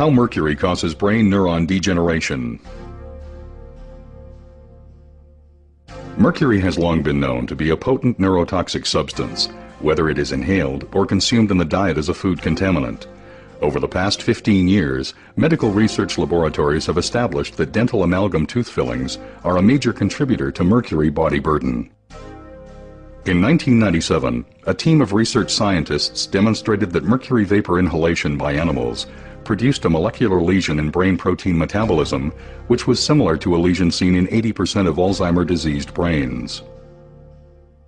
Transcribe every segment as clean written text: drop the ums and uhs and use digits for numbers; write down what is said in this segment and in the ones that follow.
How mercury causes brain neuron degeneration. Mercury has long been known to be a potent neurotoxic substance, whether it is inhaled or consumed in the diet as a food contaminant. Over the past 15 years, medical research laboratories have established that dental amalgam tooth fillings are a major contributor to mercury body burden. In 1997, a team of research scientists demonstrated that mercury vapor inhalation by animals produced a molecular lesion in brain protein metabolism, which was similar to a lesion seen in 80% of Alzheimer's diseased brains.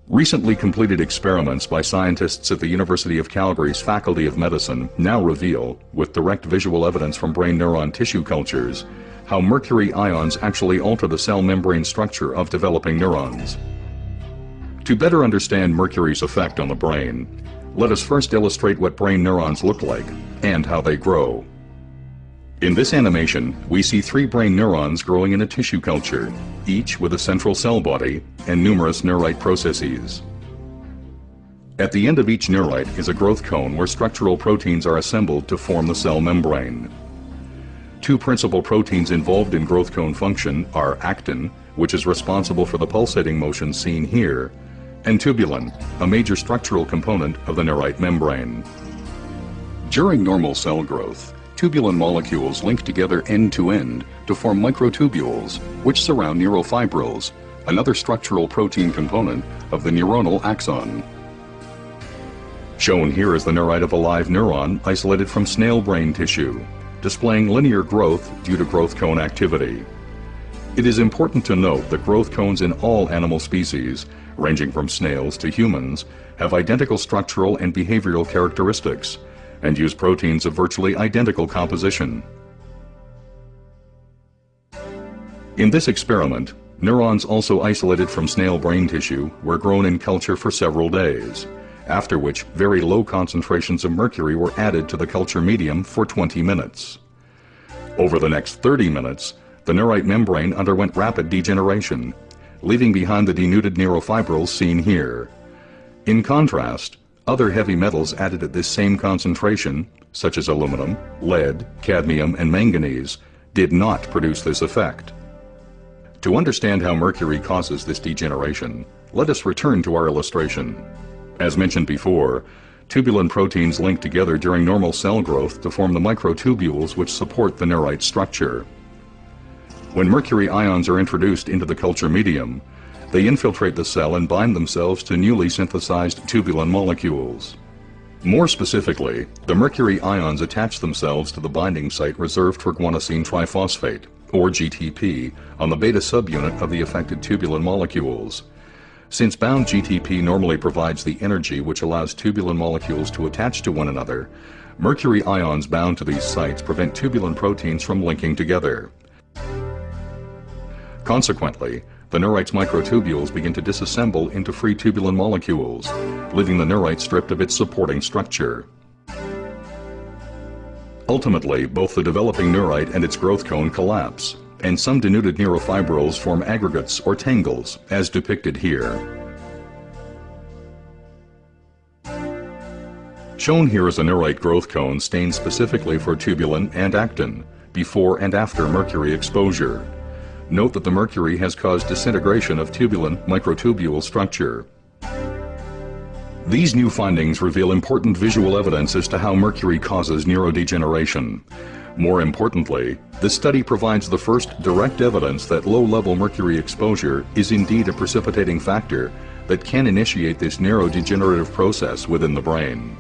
Recently completed experiments by scientists at the University of Calgary's Faculty of Medicine now reveal, with direct visual evidence from brain neuron tissue cultures, how mercury ions actually alter the cell membrane structure of developing neurons. To better understand mercury's effect on the brain, let us first illustrate what brain neurons look like and how they grow. In this animation, we see 3 brain neurons growing in a tissue culture, each with a central cell body and numerous neurite processes. At the end of each neurite is a growth cone where structural proteins are assembled to form the cell membrane. 2 principal proteins involved in growth cone function are actin, which is responsible for the pulsating motion seen here, and tubulin, a major structural component of the neurite membrane. During normal cell growth, tubulin molecules link together end-to-end to form microtubules, which surround neurofibrils, another structural protein component of the neuronal axon. Shown here is the neurite of a live neuron isolated from snail brain tissue, displaying linear growth due to growth cone activity. It is important to note that growth cones in all animal species, ranging from snails to humans, have identical structural and behavioral characteristics and use proteins of virtually identical composition. In this experiment, neurons also isolated from snail brain tissue were grown in culture for several days, after which very low concentrations of mercury were added to the culture medium for 20 minutes. Over the next 30 minutes, the neurite membrane underwent rapid degeneration, leaving behind the denuded neurofibrils seen here. In contrast, other heavy metals added at this same concentration, such as aluminum, lead, cadmium, and manganese, did not produce this effect. To understand how mercury causes this degeneration, let us return to our illustration. As mentioned before, tubulin proteins link together during normal cell growth to form the microtubules which support the neurite structure. When mercury ions are introduced into the culture medium, they infiltrate the cell and bind themselves to newly synthesized tubulin molecules. More specifically, the mercury ions attach themselves to the binding site reserved for guanosine triphosphate, or GTP, on the beta subunit of the affected tubulin molecules. Since bound GTP normally provides the energy which allows tubulin molecules to attach to one another, mercury ions bound to these sites prevent tubulin proteins from linking together. Consequently, the neurite's microtubules begin to disassemble into free tubulin molecules, leaving the neurite stripped of its supporting structure. Ultimately, both the developing neurite and its growth cone collapse, and some denuded neurofibrils form aggregates or tangles, as depicted here. Shown here is a neurite growth cone stained specifically for tubulin and actin, before and after mercury exposure. Note that the mercury has caused disintegration of tubulin microtubule structure. These new findings reveal important visual evidence as to how mercury causes neurodegeneration. More importantly, this study provides the first direct evidence that low-level mercury exposure is indeed a precipitating factor that can initiate this neurodegenerative process within the brain.